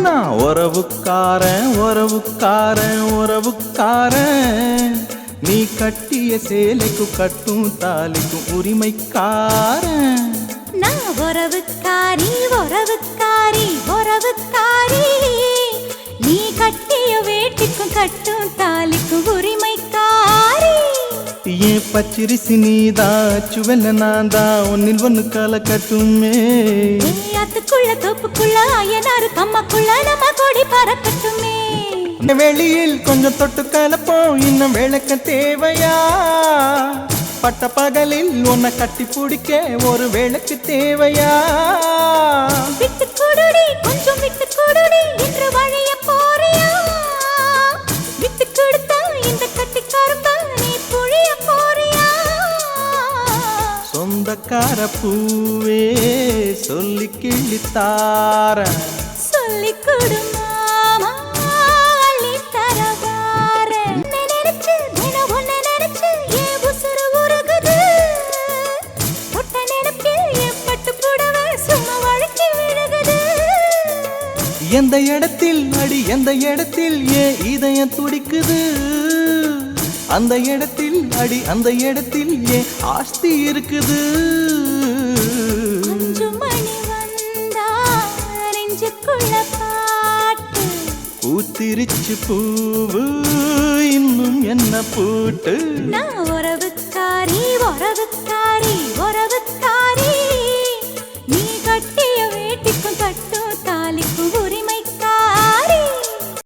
நான் உறவுக்காரன் உறவுக்காரன் உறவுக்காரன் நீ கட்டிய சேலைக்கு கட்டும் தாலிக்கும் உரிமைக்காரன் நான் உறவுக்காரி உறவுக்காரி உறவுக்காரி நீ கட்டிய வேட்டிக்கும் கட்டும் தாலிக்கும் உரிமைக்காரி ஏன் பச்சிரிசி நீதான் சுவெல்ல நான் தான் ஒன்னில் ஒன்னு கால கட்டுமே அதுக்குள்ள தோப்புக்குள்ள அயனாரு கம்மக்குள்ள நம்ம கொடி பறக்கட்டுமே வெளியில் கொஞ்சம் தொட்டு கலப்போம் இன்னும் விளக்க தேவையா பட்ட பகலில் உன்னை கட்டி பிடிக்க ஒரு விளக்கு தேவையா விட்டு கொடுடி கொஞ்சம் விட்டு கொடுடி என்று வழிய போறியா விட்டு கொடுத்தா இந்த கட்டி கரும்பா நீ புழிய போறியா சொந்தக்கார பூவே சொல்லி கிள்ளித்தார சொல்லி கொடு மாமா அள்ளி தரவார நினைச்சு தினம் ஒன்ன நினைச்சு ஏன் உசுறு உருகுது ஒட்ட நினைப்பில் என் பட்டு புடவை சும்மா வழுக்கி விழுகுது எந்த இடத்தில் அடி எந்த இடத்தில் ஏன் இதயம் துடிக்குது அந்த இடத்தில் அடி அந்த இடத்தில் ஏன் ஆஸ்தி இருக்குது 5 மணி வந்தா நெஞ்சுக்குள்ள பாட்டு பூத்திருச்சு பூவு இன்னும் என்ன பூட்டு நான் உறவுக்காரி உறவுக்காரி